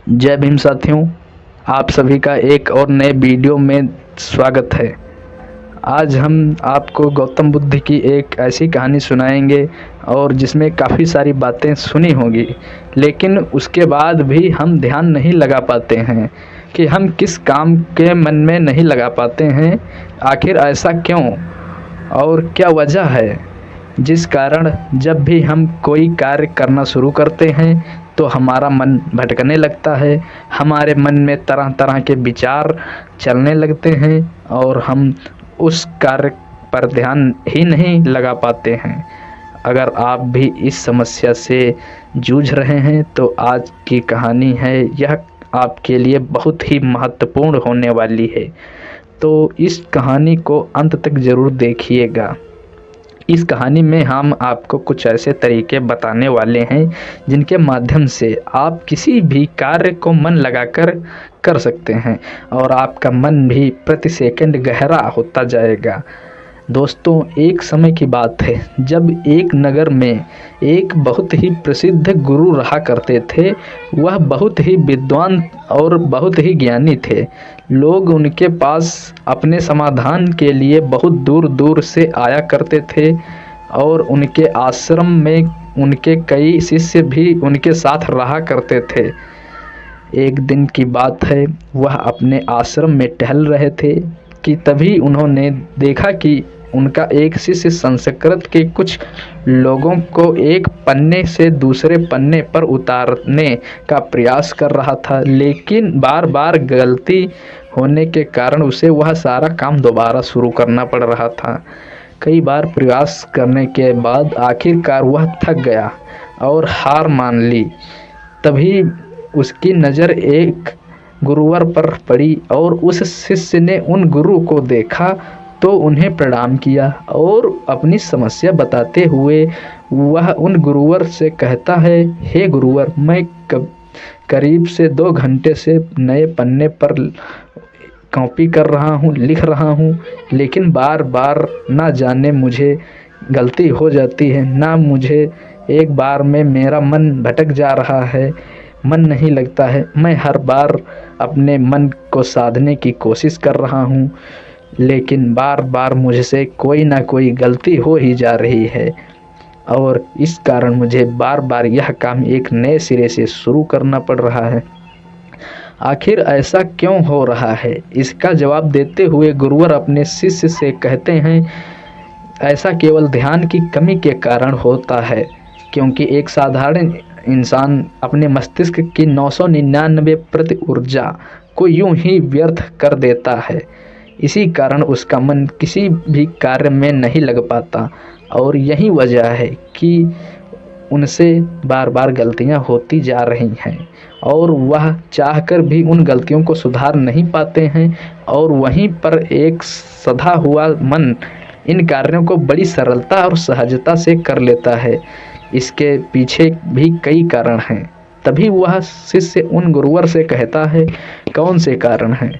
जय भीम साथियों, आप सभी का एक और नए वीडियो में स्वागत है। आज हम आपको गौतम बुद्ध की एक ऐसी कहानी सुनाएंगे और जिसमें काफ़ी सारी बातें सुनी होंगी, लेकिन उसके बाद भी हम ध्यान नहीं लगा पाते हैं कि हम किस काम के मन में नहीं लगा पाते हैं। आखिर ऐसा क्यों और क्या वजह है जिस कारण जब भी हम कोई कार्य करना शुरू करते हैं तो हमारा मन भटकने लगता है, हमारे मन में तरह तरह के विचार चलने लगते हैं और हम उस कार्य पर ध्यान ही नहीं लगा पाते हैं। अगर आप भी इस समस्या से जूझ रहे हैं तो आज की कहानी है, यह आपके लिए बहुत ही महत्वपूर्ण होने वाली है। तो इस कहानी को अंत तक ज़रूर देखिएगा। इस कहानी में हम आपको कुछ ऐसे तरीके बताने वाले हैं जिनके माध्यम से आप किसी भी कार्य को मन लगाकर कर सकते हैं और आपका मन भी प्रति सेकंड गहरा होता जाएगा। दोस्तों, एक समय की बात है जब एक नगर में एक बहुत ही प्रसिद्ध गुरु रहा करते थे। वह बहुत ही विद्वान और बहुत ही ज्ञानी थे। लोग उनके पास अपने समाधान के लिए बहुत दूर दूर से आया करते थे और उनके आश्रम में उनके कई शिष्य भी उनके साथ रहा करते थे। एक दिन की बात है, वह अपने आश्रम में टहल रहे थे कि तभी उन्होंने देखा कि उनका एक शिष्य संस्कृत के कुछ लोगों को एक पन्ने से दूसरे पन्ने पर उतारने का प्रयास कर रहा था, लेकिन बार बार गलती होने के कारण उसे वह सारा काम दोबारा शुरू करना पड़ रहा था। कई बार प्रयास करने के बाद आखिरकार वह थक गया और हार मान ली। तभी उसकी नज़र एक गुरुवर पर पड़ी और उस शिष्य ने उन गुरु को देखा तो उन्हें प्रणाम किया और अपनी समस्या बताते हुए वह उन गुरुवर से कहता है, हे गुरुवर, मैं करीब से 2 घंटे से नए पन्ने पर कॉपी कर रहा हूँ, लिख रहा हूँ, लेकिन बार बार ना जाने मुझे गलती हो जाती है, ना मुझे एक बार में मेरा मन भटक जा रहा है, मन नहीं लगता है। मैं हर बार अपने मन को साधने की कोशिश कर रहा हूँ, लेकिन बार बार मुझसे कोई ना कोई गलती हो ही जा रही है और इस कारण मुझे बार बार यह काम एक नए सिरे से शुरू करना पड़ रहा है। आखिर ऐसा क्यों हो रहा है? इसका जवाब देते हुए गुरुवर अपने शिष्य से कहते हैं, ऐसा केवल ध्यान की कमी के कारण होता है, क्योंकि एक साधारण इंसान अपने मस्तिष्क की 999 ऊर्जा को यूं ही व्यर्थ कर देता है। इसी कारण उसका मन किसी भी कार्य में नहीं लग पाता और यही वजह है कि उनसे बार बार गलतियां होती जा रही हैं और वह चाहकर भी उन गलतियों को सुधार नहीं पाते हैं और वहीं पर एक सधा हुआ मन इन कार्यों को बड़ी सरलता और सहजता से कर लेता है। इसके पीछे भी कई कारण हैं। तभी वह शिष्य उन गुरुवर से कहता है, कौन से कारण हैं?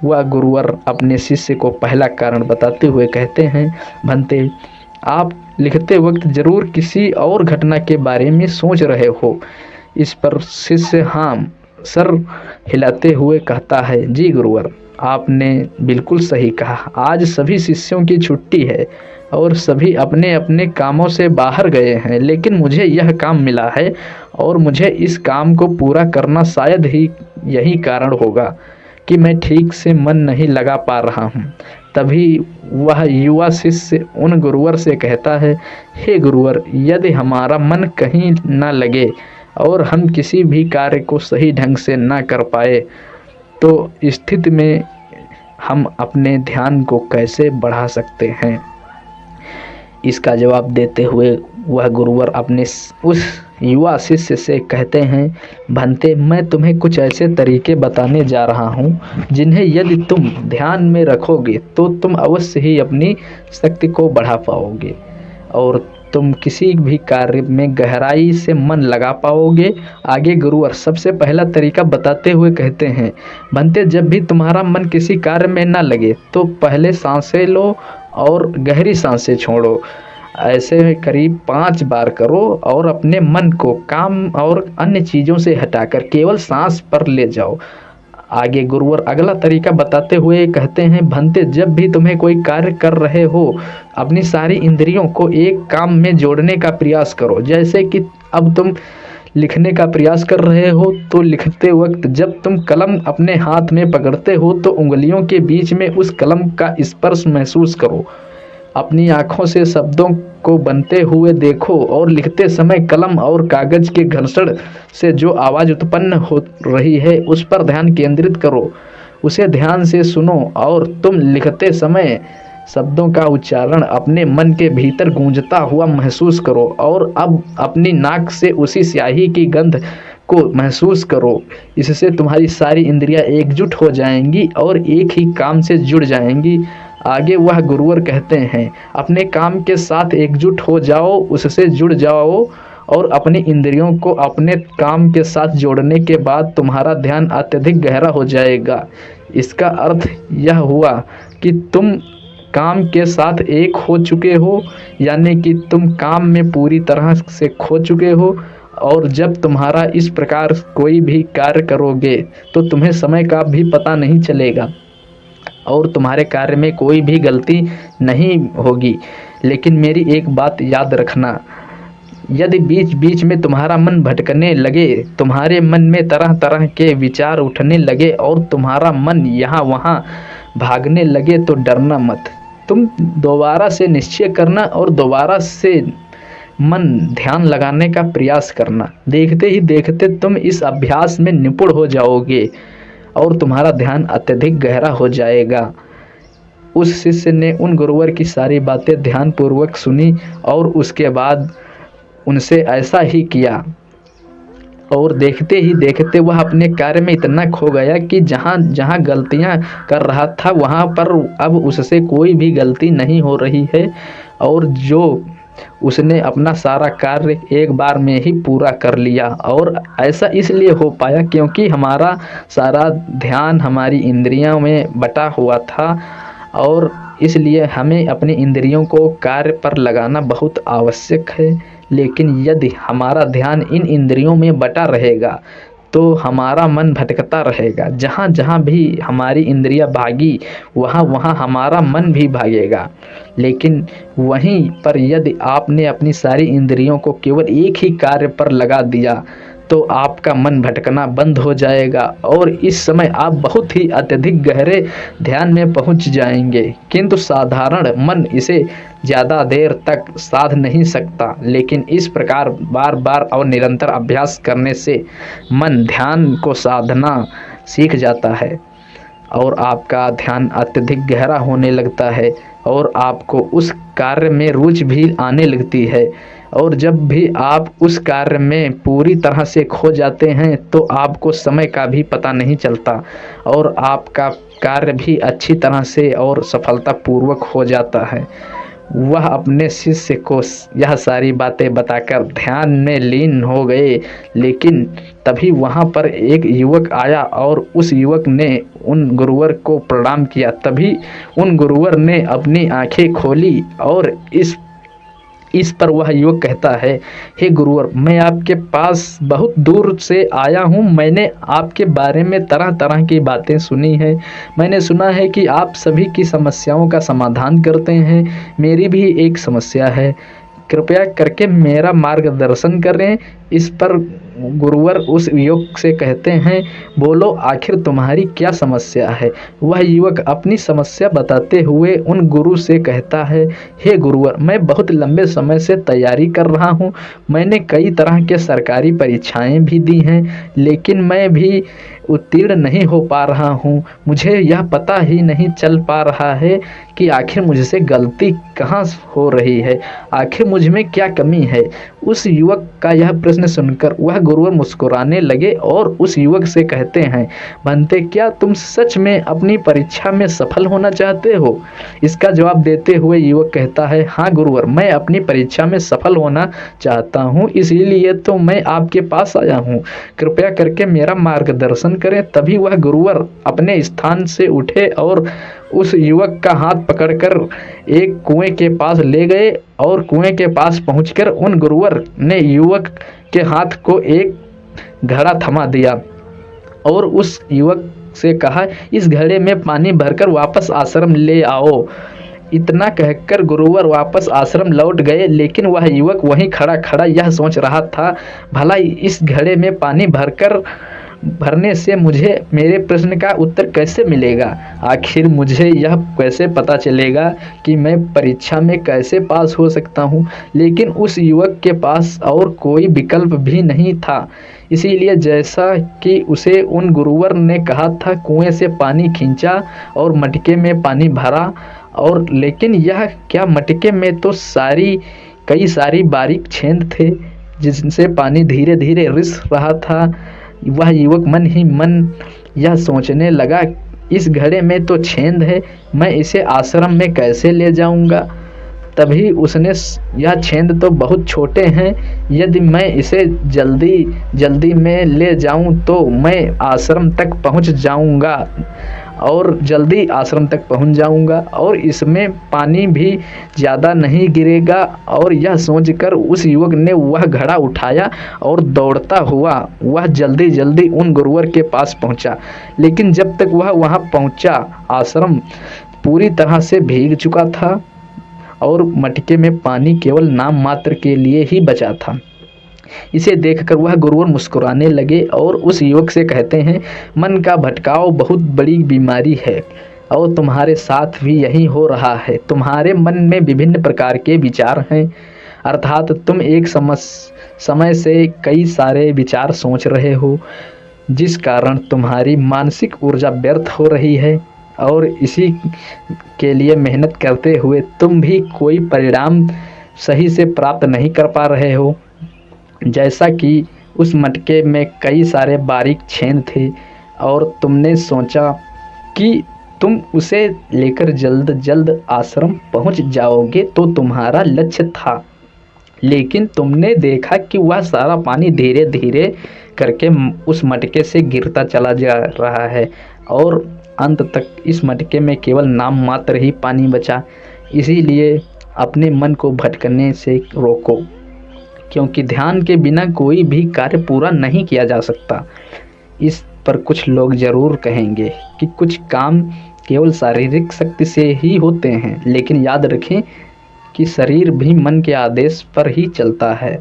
वह गुरुवर अपने शिष्य को पहला कारण बताते हुए कहते हैं, भंते, आप लिखते वक्त जरूर किसी और घटना के बारे में सोच रहे हो। इस पर शिष्य हाँ सर हिलाते हुए कहता है, जी गुरुवर, आपने बिल्कुल सही कहा। आज सभी शिष्यों की छुट्टी है और सभी अपने अपने कामों से बाहर गए हैं, लेकिन मुझे यह काम मिला है और मुझे इस काम को पूरा करना शायद ही यही कारण होगा कि मैं ठीक से मन नहीं लगा पा रहा हूँ। तभी वह युवा शिष्य उन गुरुवर से कहता है, हे गुरुवर, यदि हमारा मन कहीं न लगे और हम किसी भी कार्य को सही ढंग से ना कर पाए तो स्थिति में हम अपने ध्यान को कैसे बढ़ा सकते हैं? इसका जवाब देते हुए वह गुरुवर अपने उस युवा शिष्य से कहते हैं, भंते, मैं तुम्हें कुछ ऐसे तरीके बताने जा रहा हूँ जिन्हें यदि तुम ध्यान में रखोगे तो तुम अवश्य ही अपनी शक्ति को बढ़ा पाओगे और तुम किसी भी कार्य में गहराई से मन लगा पाओगे। आगे गुरुवर सबसे पहला तरीका बताते हुए कहते हैं, भंते, जब भी तुम्हारा मन किसी कार्य में ना लगे तो पहले सांसें लो और गहरी सांसें छोड़ो। ऐसे में करीब 5 बार करो और अपने मन को काम और अन्य चीज़ों से हटाकर केवल सांस पर ले जाओ। आगे गुरुवर अगला तरीका बताते हुए कहते हैं, भंते जब भी तुम्हें कोई कार्य कर रहे हो अपनी सारी इंद्रियों को एक काम में जोड़ने का प्रयास करो। जैसे कि अब तुम लिखने का प्रयास कर रहे हो तो लिखते वक्त जब तुम कलम अपने हाथ में पकड़ते हो तो उंगलियों के बीच में उस कलम का स्पर्श महसूस करो। अपनी आँखों से शब्दों को बनते हुए देखो और लिखते समय कलम और कागज के घर्षण से जो आवाज़ उत्पन्न हो रही है उस पर ध्यान केंद्रित करो। उसे ध्यान से सुनो और तुम लिखते समय शब्दों का उच्चारण अपने मन के भीतर गूंजता हुआ महसूस करो और अब अपनी नाक से उसी स्याही की गंध को महसूस करो। इससे तुम्हारी सारी इंद्रियां एकजुट हो जाएंगी और एक ही काम से जुड़ जाएंगी। आगे वह गुरुवर कहते हैं, अपने काम के साथ एकजुट हो जाओ, उससे जुड़ जाओ और अपनी इंद्रियों को अपने काम के साथ जोड़ने के बाद तुम्हारा ध्यान अत्यधिक गहरा हो जाएगा। इसका अर्थ यह हुआ कि तुम काम के साथ एक हो चुके हो, यानी कि तुम काम में पूरी तरह से खो चुके हो। और जब तुम्हारा इस प्रकार कोई भी कार्य करोगे तो तुम्हें समय का भी पता नहीं चलेगा और तुम्हारे कार्य में कोई भी गलती नहीं होगी। लेकिन मेरी एक बात याद रखना, यदि बीच बीच में तुम्हारा मन भटकने लगे, तुम्हारे मन में तरह तरह के विचार उठने लगे और तुम्हारा मन यहाँ वहाँ भागने लगे तो डरना मत। तुम दोबारा से निश्चय करना और दोबारा से मन ध्यान लगाने का प्रयास करना। देखते ही देखते तुम इस अभ्यास में निपुण हो जाओगे और तुम्हारा ध्यान अत्यधिक गहरा हो जाएगा। उस शिष्य ने उन गुरुवर की सारी बातें ध्यानपूर्वक सुनी और उसके बाद उनसे ऐसा ही किया और देखते ही देखते वह अपने कार्य में इतना खो गया कि जहाँ जहाँ गलतियाँ कर रहा था वहाँ पर अब उससे कोई भी गलती नहीं हो रही है और जो उसने अपना सारा कार्य एक बार में ही पूरा कर लिया। और ऐसा इसलिए हो पाया क्योंकि हमारा सारा ध्यान हमारी इंद्रियों में बटा हुआ था और इसलिए हमें अपनी इंद्रियों को कार्य पर लगाना बहुत आवश्यक है। लेकिन यदि हमारा ध्यान इन इंद्रियों में बटा रहेगा तो हमारा मन भटकता रहेगा। जहाँ जहाँ भी हमारी इंद्रियां भागी वहाँ वहाँ हमारा मन भी भागेगा। लेकिन वहीं पर यदि आपने अपनी सारी इंद्रियों को केवल एक ही कार्य पर लगा दिया तो आपका मन भटकना बंद हो जाएगा और इस समय आप बहुत ही अत्यधिक गहरे ध्यान में पहुंच जाएंगे। किंतु साधारण मन इसे ज़्यादा देर तक साध नहीं सकता, लेकिन इस प्रकार बार बार और निरंतर अभ्यास करने से मन ध्यान को साधना सीख जाता है और आपका ध्यान अत्यधिक गहरा होने लगता है और आपको उस कार्य में रुचि भी आने लगती है। और जब भी आप उस कार्य में पूरी तरह से खो जाते हैं तो आपको समय का भी पता नहीं चलता और आपका कार्य भी अच्छी तरह से और सफलतापूर्वक हो जाता है। वह अपने शिष्य को यह सारी बातें बताकर ध्यान में लीन हो गए। लेकिन तभी वहाँ पर एक युवक आया और उस युवक ने उन गुरुवर को प्रणाम किया। तभी उन गुरुवर ने अपनी आंखें खोली और इस पर वह युवक कहता है, हे गुरुवर, मैं आपके पास बहुत दूर से आया हूँ। मैंने आपके बारे में तरह तरह की बातें सुनी हैं। मैंने सुना है कि आप सभी की समस्याओं का समाधान करते हैं। मेरी भी एक समस्या है, कृपया करके मेरा मार्गदर्शन करें। इस पर गुरुवर उस युवक से कहते हैं, बोलो आखिर तुम्हारी क्या समस्या है। वह युवक अपनी समस्या बताते हुए उन गुरु से कहता है, हे गुरुवर, मैं बहुत लंबे समय से तैयारी कर रहा हूँ। मैंने कई तरह के सरकारी परीक्षाएं भी दी हैं, लेकिन मैं भी उत्तीर्ण नहीं हो पा रहा हूँ। मुझे यह पता ही नहीं चल पा रहा है कि आखिर मुझसे गलती कहाँ हो रही है, आखिर मुझ में क्या कमी है। उस युवक का यह प्रश्न सुनकर वह गुरुवर मुस्कुराने लगे और उस युवक से कहते हैं, बनते क्या तुम सच में अपनी परीक्षा में सफल होना चाहते हो? इसका जवाब देते हुए युवक कहता है, हाँ गुरुवर, मैं अपनी परीक्षा में सफल होना चाहता हूँ, इसीलिए तो मैं आपके पास आया हूँ। कृपया करके मेरा मार्गदर्शन करें। तभी वह गुरुवर अपने स्थान से उठे और उस युवक का हाथ पकड़कर एक कुएं के पास ले गए और कुएं के पास पहुंचकर उन गुरुवर ने युवक के हाथ को एक घड़ा थमा दिया और उस युवक से कहा, इस घड़े में पानी भरकर वापस आश्रम ले आओ। इतना कहकर गुरुवर वापस आश्रम लौट गए, लेकिन वह युवक वहीं खड़ा खड़ा यह सोच रहा था, भला इस घड़े में पानी भरने से मुझे मेरे प्रश्न का उत्तर कैसे मिलेगा? आखिर मुझे यह कैसे पता चलेगा कि मैं परीक्षा में कैसे पास हो सकता हूँ? लेकिन उस युवक के पास और कोई विकल्प भी नहीं था। इसीलिए जैसा कि उसे उन गुरुवर ने कहा था, कुएं से पानी खींचा और मटके में पानी भरा। और लेकिन यह क्या, मटके में तो कई सारी बारीक छेद थे जिनसे पानी धीरे धीरे रिस रहा था। वह युवक मन ही मन यह सोचने लगा, इस घड़े में तो छेद है, मैं इसे आश्रम में कैसे ले जाऊंगा? तभी उसने, यह छेद तो बहुत छोटे हैं, यदि मैं इसे जल्दी में ले जाऊं तो मैं आश्रम तक पहुंच जाऊंगा और इसमें पानी भी ज़्यादा नहीं गिरेगा। और यह सोचकर उस युवक ने वह घड़ा उठाया और दौड़ता हुआ वह जल्दी उन गुरुवर के पास पहुंचा। लेकिन जब तक वह वहां पहुंचा, आश्रम पूरी तरह से भीग चुका था और मटके में पानी केवल नाम मात्र के लिए ही बचा था। इसे देखकर वह गुरुवर मुस्कुराने लगे और उस युवक से कहते हैं, मन का भटकाव बहुत बड़ी बीमारी है और तुम्हारे साथ भी यही हो रहा है। तुम्हारे मन में विभिन्न प्रकार के विचार हैं, अर्थात तुम एक समय से कई सारे विचार सोच रहे हो, जिस कारण तुम्हारी मानसिक ऊर्जा व्यर्थ हो रही है और इसी के लिए मेहनत करते हुए तुम भी कोई परिणाम सही से प्राप्त नहीं कर पा रहे हो। जैसा कि उस मटके में कई सारे बारीक छेद थे और तुमने सोचा कि तुम उसे लेकर जल्द आश्रम पहुंच जाओगे, तो तुम्हारा लक्ष्य था। लेकिन तुमने देखा कि वह सारा पानी धीरे धीरे करके उस मटके से गिरता चला जा रहा है और अंत तक इस मटके में केवल नाम मात्र ही पानी बचा। इसीलिए अपने मन को भटकने से रोको, क्योंकि ध्यान के बिना कोई भी कार्य पूरा नहीं किया जा सकता। इस पर कुछ लोग ज़रूर कहेंगे कि कुछ काम केवल शारीरिक शक्ति से ही होते हैं, लेकिन याद रखें कि शरीर भी मन के आदेश पर ही चलता है।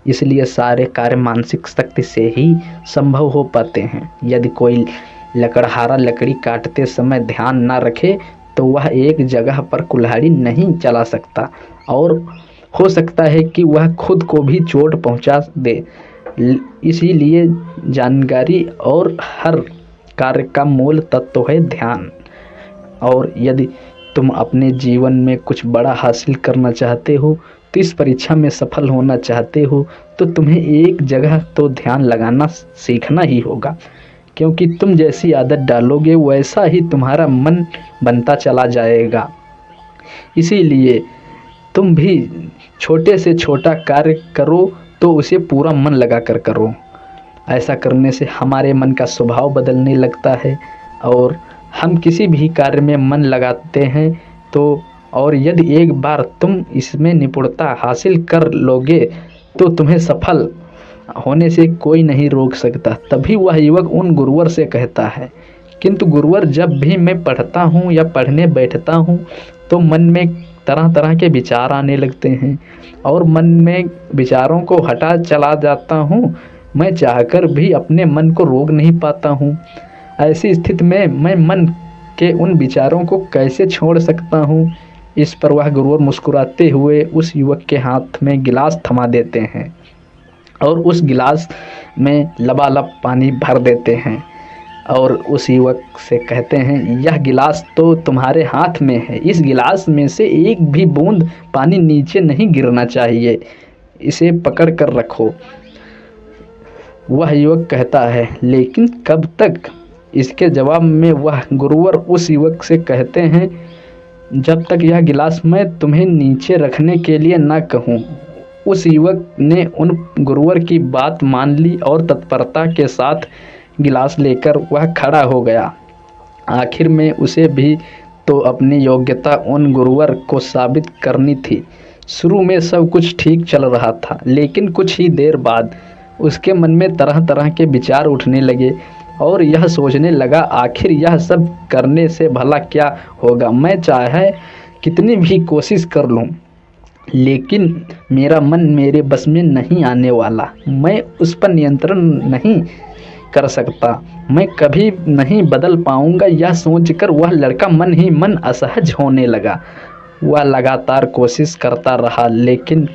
इसलिए सारे कार्य मानसिक शक्ति से ही संभव हो पाते हैं। यदि कोई लकड़हारा लकड़ी काटते समय ध्यान न रखे तो वह एक जगह पर कुल्हाड़ी नहीं चला सकता और हो सकता है कि वह खुद को भी चोट पहुंचा दे। इसीलिए जानकारी और हर कार्य का मूल तत्व है ध्यान। और यदि तुम अपने जीवन में कुछ बड़ा हासिल करना चाहते हो, तो इस परीक्षा में सफल होना चाहते हो, तो तुम्हें एक जगह तो ध्यान लगाना सीखना ही होगा, क्योंकि तुम जैसी आदत डालोगे वैसा ही तुम्हारा मन बनता चला जाएगा। इसीलिए तुम भी छोटे से छोटा कार्य करो तो उसे पूरा मन लगा कर करो। ऐसा करने से हमारे मन का स्वभाव बदलने लगता है और हम किसी भी कार्य में मन लगाते हैं तो, और यदि एक बार तुम इसमें निपुणता हासिल कर लोगे तो तुम्हें सफल होने से कोई नहीं रोक सकता। तभी वह युवक उन गुरुवर से कहता है, किंतु गुरुवर, जब भी मैं पढ़ता हूँ या पढ़ने बैठता हूँ तो मन में तरह तरह के विचार आने लगते हैं और मन में विचारों को हटा चला जाता हूँ। मैं चाहकर भी अपने मन को रोक नहीं पाता हूँ। ऐसी स्थिति में मैं मन के उन विचारों को कैसे छोड़ सकता हूँ? इस पर वह गुरुवर मुस्कुराते हुए उस युवक के हाथ में गिलास थमा देते हैं और उस गिलास में लबालब पानी भर देते हैं और उस युवक से कहते हैं, यह गिलास तो तुम्हारे हाथ में है, इस गिलास में से एक भी बूंद पानी नीचे नहीं गिरना चाहिए, इसे पकड़ कर रखो। वह युवक कहता है, लेकिन कब तक? इसके जवाब में वह गुरुवर उस युवक से कहते हैं, जब तक यह गिलास मैं तुम्हें नीचे रखने के लिए ना कहूँ। उस युवक ने उन गुरुवर की बात मान ली और तत्परता के साथ गिलास लेकर वह खड़ा हो गया। आखिर में उसे भी तो अपनी योग्यता उन गुरुवर को साबित करनी थी। शुरू में सब कुछ ठीक चल रहा था, लेकिन कुछ ही देर बाद उसके मन में तरह तरह के विचार उठने लगे और यह सोचने लगा, आखिर यह सब करने से भला क्या होगा। मैं चाहे कितनी भी कोशिश कर लूँ, लेकिन मेरा मन मेरे बस में नहीं आने वाला। मैं उस पर नियंत्रण नहीं कर सकता। मैं कभी नहीं बदल पाऊंगा। यह सोचकर वह लड़का मन ही मन असहज होने लगा। वह लगातार कोशिश करता रहा, लेकिन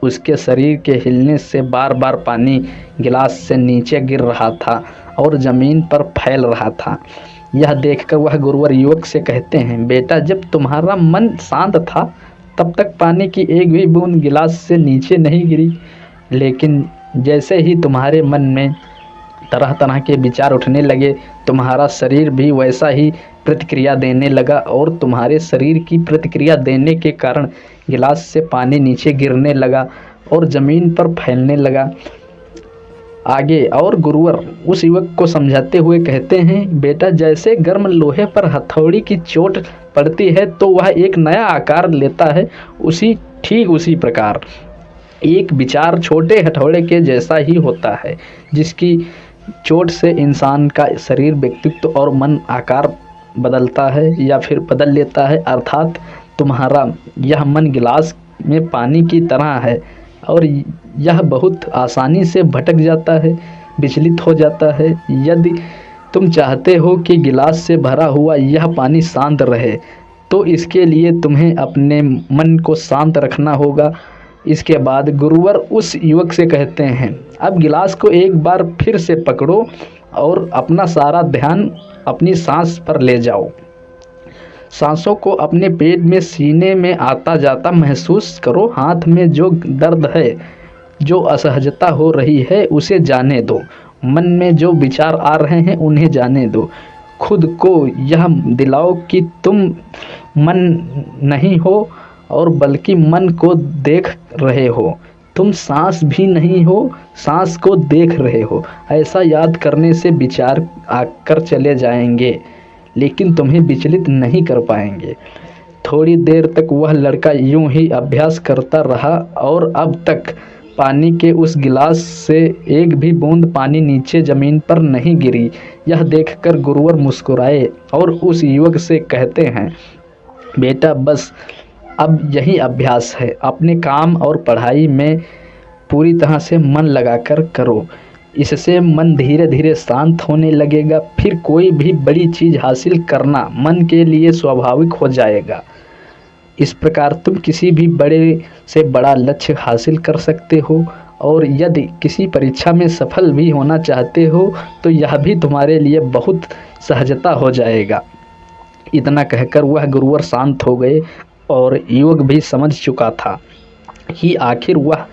उसके शरीर के हिलने से बार बार पानी गिलास से नीचे गिर रहा था और ज़मीन पर फैल रहा था। यह देखकर वह गुरुवर युवक से कहते हैं, बेटा, जब तुम्हारा मन शांत था तब तक पानी की एक भी बूंद गिलास से नीचे नहीं गिरी, लेकिन जैसे ही तुम्हारे मन में तरह तरह के विचार उठने लगे, तुम्हारा शरीर भी वैसा ही प्रतिक्रिया देने लगा और तुम्हारे शरीर की प्रतिक्रिया देने के कारण गिलास से पानी नीचे गिरने लगा और ज़मीन पर फैलने लगा। आगे और गुरुवर उस युवक को समझाते हुए कहते हैं, बेटा, जैसे गर्म लोहे पर हथौड़ी की चोट पड़ती है तो वह एक नया आकार लेता है, ठीक उसी प्रकार एक विचार छोटे हथौड़े के जैसा ही होता है, जिसकी चोट से इंसान का शरीर, व्यक्तित्व और मन आकार बदलता है या फिर बदल लेता है। अर्थात तुम्हारा यह मन गिलास में पानी की तरह है और यह बहुत आसानी से भटक जाता है, विचलित हो जाता है। यदि तुम चाहते हो कि गिलास से भरा हुआ यह पानी शांत रहे, तो इसके लिए तुम्हें अपने मन को शांत रखना होगा। इसके बाद गुरुवर उस युवक से कहते हैं, अब गिलास को एक बार फिर से पकड़ो और अपना सारा ध्यान अपनी सांस पर ले जाओ। सांसों को अपने पेट में, सीने में आता जाता महसूस करो। हाथ में जो दर्द है, जो असहजता हो रही है, उसे जाने दो। मन में जो विचार आ रहे हैं, उन्हें जाने दो। खुद को यह दिलाओ कि तुम मन नहीं हो और बल्कि मन को देख रहे हो। तुम सांस भी नहीं हो, सांस को देख रहे हो। ऐसा याद करने से विचार आकर चले जाएंगे, लेकिन तुम्हें विचलित नहीं कर पाएंगे। थोड़ी देर तक वह लड़का यूं ही अभ्यास करता रहा और अब तक पानी के उस गिलास से एक भी बूंद पानी नीचे ज़मीन पर नहीं गिरी। यह देखकर गुरुवर मुस्कुराए और उस युवक से कहते हैं, बेटा, बस अब यही अभ्यास है। अपने काम और पढ़ाई में पूरी तरह से मन लगाकर करो। इससे मन धीरे धीरे शांत होने लगेगा। फिर कोई भी बड़ी चीज़ हासिल करना मन के लिए स्वाभाविक हो जाएगा। इस प्रकार तुम किसी भी बड़े से बड़ा लक्ष्य हासिल कर सकते हो और यदि किसी परीक्षा में सफल भी होना चाहते हो तो यह भी तुम्हारे लिए बहुत सहजता हो जाएगा। इतना कहकर वह गुरुवर शांत हो गए और युवक भी समझ चुका था कि आखिर वह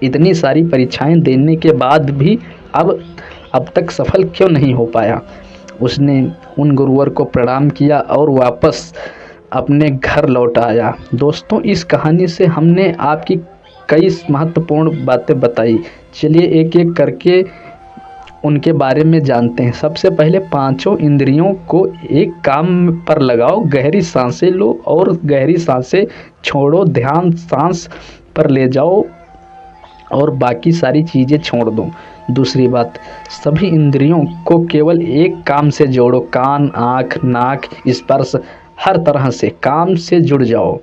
इतनी सारी परीक्षाएं देने के बाद भी अब तक सफल क्यों नहीं हो पाया। उसने उन गुरुवर को प्रणाम किया और वापस अपने घर लौट आया। दोस्तों, इस कहानी से हमने आपकी कई महत्वपूर्ण बातें बताई। चलिए एक एक करके उनके बारे में जानते हैं। सबसे पहले, पांचों इंद्रियों को एक काम पर लगाओ। गहरी सांसें लो और गहरी सांसें छोड़ो। ध्यान सांस पर ले जाओ और बाकी सारी चीज़ें छोड़ दो। दूसरी बात, सभी इंद्रियों को केवल एक काम से जोड़ो। कान, आँख, नाक, स्पर्श, हर तरह से काम से जुड़ जाओ,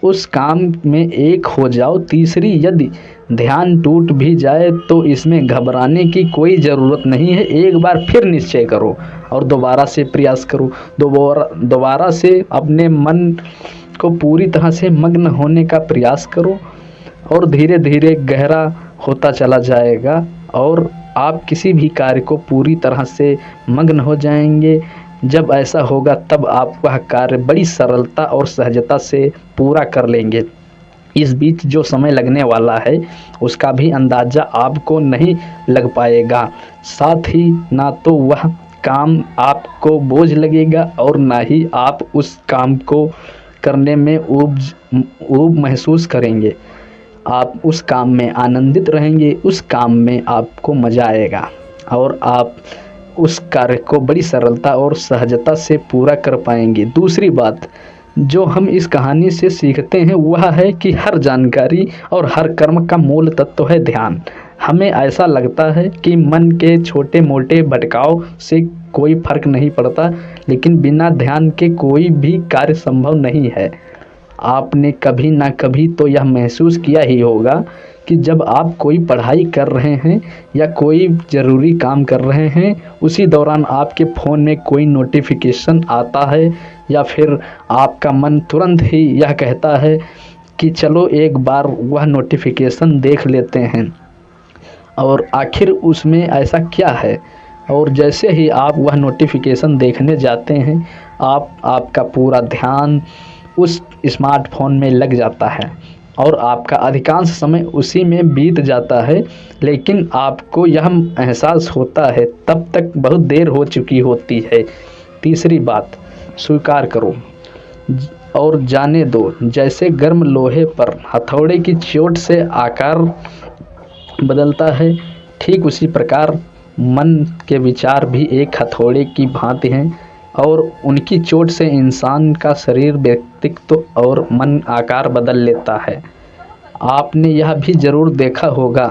उस काम में एक हो जाओ। तीसरी, यदि ध्यान टूट भी जाए तो इसमें घबराने की कोई ज़रूरत नहीं है। एक बार फिर निश्चय करो और दोबारा से प्रयास करो। दोबारा से अपने मन को पूरी तरह से मग्न होने का प्रयास करो और धीरे धीरे गहरा होता चला जाएगा और आप किसी भी कार्य को पूरी तरह से मग्न हो जाएंगे। जब ऐसा होगा तब आप वह कार्य बड़ी सरलता और सहजता से पूरा कर लेंगे। इस बीच जो समय लगने वाला है उसका भी अंदाज़ा आपको नहीं लग पाएगा। साथ ही ना तो वह काम आपको बोझ लगेगा और ना ही आप उस काम को करने में ऊब महसूस करेंगे। आप उस काम में आनंदित रहेंगे, उस काम में आपको मज़ा आएगा और आप उस कार्य को बड़ी सरलता और सहजता से पूरा कर पाएंगे। दूसरी बात जो हम इस कहानी से सीखते हैं वह है कि हर जानकारी और हर कर्म का मूल तत्व है ध्यान। हमें ऐसा लगता है कि मन के छोटे मोटे भटकाव से कोई फर्क नहीं पड़ता, लेकिन बिना ध्यान के कोई भी कार्य संभव नहीं है। आपने कभी ना कभी तो यह महसूस किया ही होगा कि जब आप कोई पढ़ाई कर रहे हैं या कोई ज़रूरी काम कर रहे हैं, उसी दौरान आपके फ़ोन में कोई नोटिफिकेशन आता है या फिर आपका मन तुरंत ही यह कहता है कि चलो एक बार वह नोटिफिकेशन देख लेते हैं, और आखिर उसमें ऐसा क्या है। और जैसे ही आप वह नोटिफिकेशन देखने जाते हैं, आपका पूरा ध्यान उस स्मार्टफोन में लग जाता है और आपका अधिकांश समय उसी में बीत जाता है, लेकिन आपको यह एहसास होता है तब तक बहुत देर हो चुकी होती है। तीसरी बात, स्वीकार करो और जाने दो। जैसे गर्म लोहे पर हथौड़े की चोट से आकार बदलता है, ठीक उसी प्रकार मन के विचार भी एक हथौड़े की भांति हैं और उनकी चोट से इंसान का शरीर, व्यक्तित्व और मन आकार बदल लेता है। आपने यह भी ज़रूर देखा होगा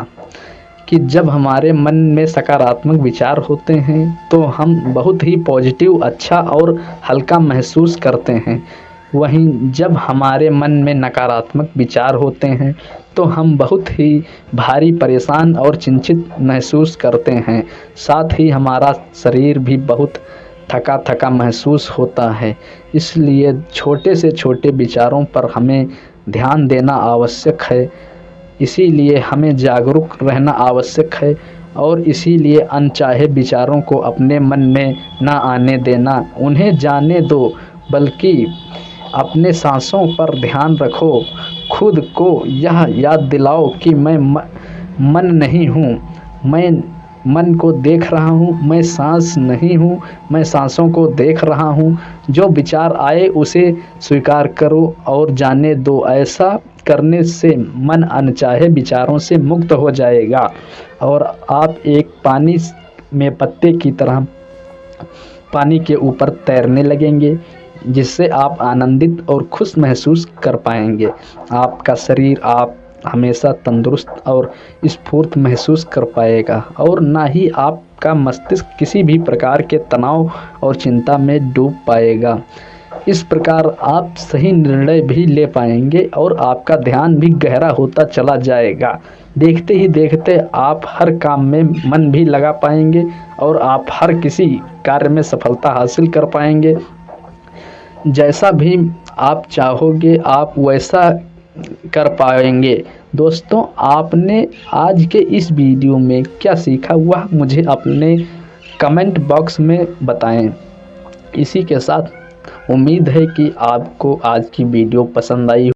कि जब हमारे मन में सकारात्मक विचार होते हैं तो हम बहुत ही पॉजिटिव, अच्छा और हल्का महसूस करते हैं। वहीं जब हमारे मन में नकारात्मक विचार होते हैं तो हम बहुत ही भारी, परेशान और चिंतित महसूस करते हैं। साथ ही हमारा शरीर भी बहुत थका थका महसूस होता है। इसलिए छोटे से छोटे विचारों पर हमें ध्यान देना आवश्यक है। इसीलिए हमें जागरूक रहना आवश्यक है और इसीलिए अनचाहे विचारों को अपने मन में ना आने देना, उन्हें जाने दो, बल्कि अपने सांसों पर ध्यान रखो। खुद को यह याद दिलाओ कि मैं मन नहीं हूँ, मैं मन को देख रहा हूँ, मैं सांस नहीं हूँ, मैं सांसों को देख रहा हूँ। जो विचार आए उसे स्वीकार करो और जाने दो। ऐसा करने से मन अनचाहे विचारों से मुक्त हो जाएगा और आप एक पानी में पत्ते की तरह पानी के ऊपर तैरने लगेंगे, जिससे आप आनंदित और खुश महसूस कर पाएंगे। आपका शरीर आप हमेशा तंदुरुस्त और स्फूर्त महसूस कर पाएगा और ना ही आपका मस्तिष्क किसी भी प्रकार के तनाव और चिंता में डूब पाएगा। इस प्रकार आप सही निर्णय भी ले पाएंगे और आपका ध्यान भी गहरा होता चला जाएगा। देखते ही देखते आप हर काम में मन भी लगा पाएंगे और आप हर किसी कार्य में सफलता हासिल कर पाएंगे। जैसा भी आप चाहोगे आप वैसा कर पाएंगे। दोस्तों, आपने आज के इस वीडियो में क्या सीखा वह मुझे अपने कमेंट बॉक्स में बताएं। इसी के साथ उम्मीद है कि आपको आज की वीडियो पसंद आई।